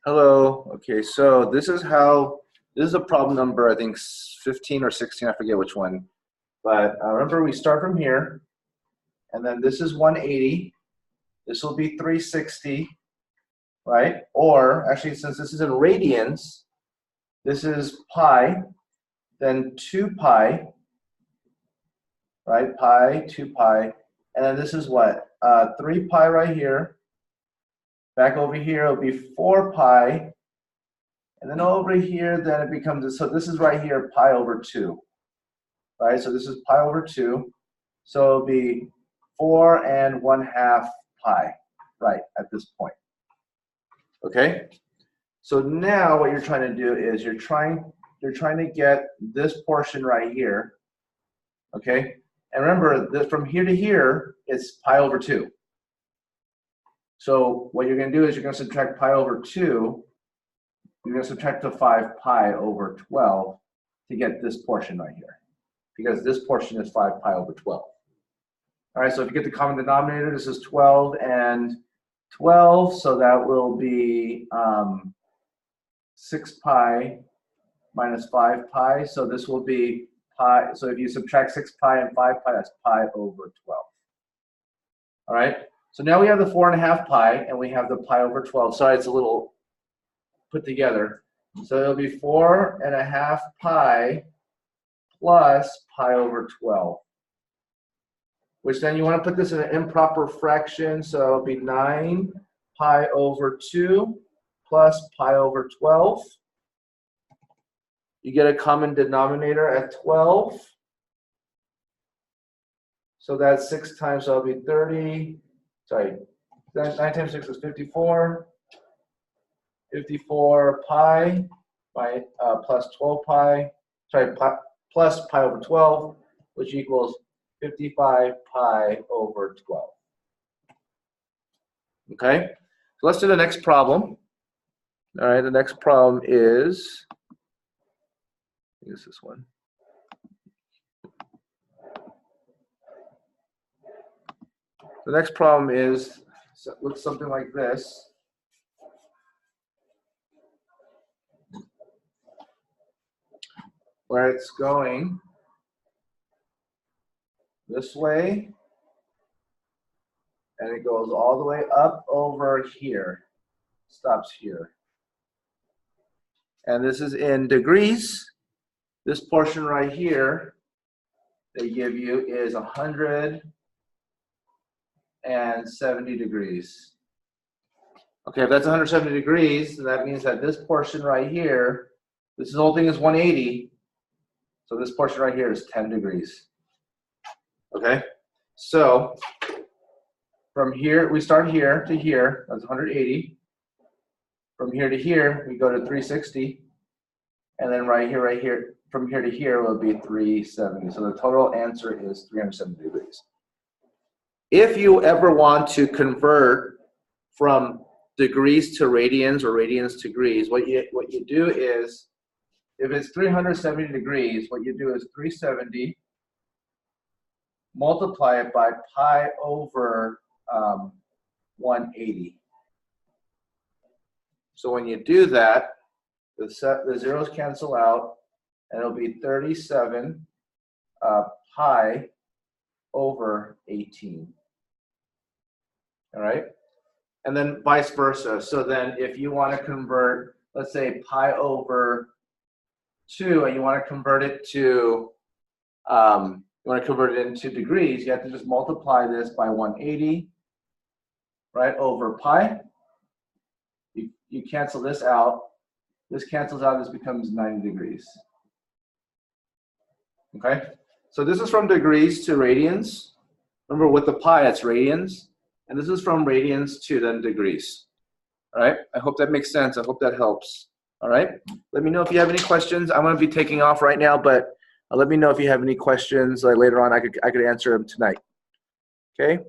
Hello. Okay, so this is a problem number, I think 15 or 16, I forget which one. But remember, we start from here, and then this is 180. This will be 360, right? Or actually, since this is in radians, this is pi, then 2 pi, right? Pi, 2 pi, and then this is what? 3 pi right here. Back over here, it'll be 4 pi. And then over here, then it becomes, so this is right here, pi over 2, right? So this is pi over 2. So it'll be 4 and 1/2 pi, right, at this point. Okay? So now what you're trying to do is you're trying to get this portion right here, okay? And remember, that from here to here, it's pi over 2. So what you're going to do is you're going to subtract pi over 2. You're going to subtract the 5 pi over 12 to get this portion right here, because this portion is 5 pi over 12. All right, so if you get the common denominator, this is 12 and 12, so that will be 6 pi minus 5 pi, so this will be pi. So if you subtract 6 pi and 5 pi, that's pi over 12. All right, so now we have the 4.5 pi, and we have the pi over 12. Sorry, it's a little put together. So it'll be 4.5 pi plus pi over 12, which then you want to put this in an improper fraction. So it'll be 9 pi over 2 plus pi over 12. You get a common denominator at 12. So that's 6 times, so it'll be 30. Sorry, 9 times 6 is 54. 54 pi by plus 12 pi, sorry, plus pi over 12, which equals 55 pi over 12. Okay, so let's do the next problem. All right, the next problem is, I think it's this one. The next problem is, looks something like this. Where it's going this way, and it goes all the way up over here, stops here. And this is in degrees. This portion right here they give you is 170 degrees. Okay, if that's 170 degrees, then that means that this portion right here, this whole thing is 180. So this portion right here is 10 degrees. Okay, so from here, we start here to here, that's 180. From here to here, we go to 360. And then right here, from here to here will be 370. So the total answer is 370 degrees. If you ever want to convert from degrees to radians or radians to degrees, what you do is, if it's 370 degrees, what you do is 370, multiply it by pi over 180. So when you do that, the zeros cancel out, and it'll be 37 pi over 18. All right? And then vice versa. So then if you want to convert, let's say pi over 2, and you want to convert it to into degrees, you have to just multiply this by 180, right, over pi. You cancel this out. This cancels out. This becomes 90 degrees. Okay, so this is from degrees to radians. Remember, with the pi, it's radians, and this is from radians to then degrees. All right, I hope that makes sense. I hope that helps. All right, let me know if you have any questions. I'm going to be taking off right now, but let me know if you have any questions later on. I could answer them tonight. Okay.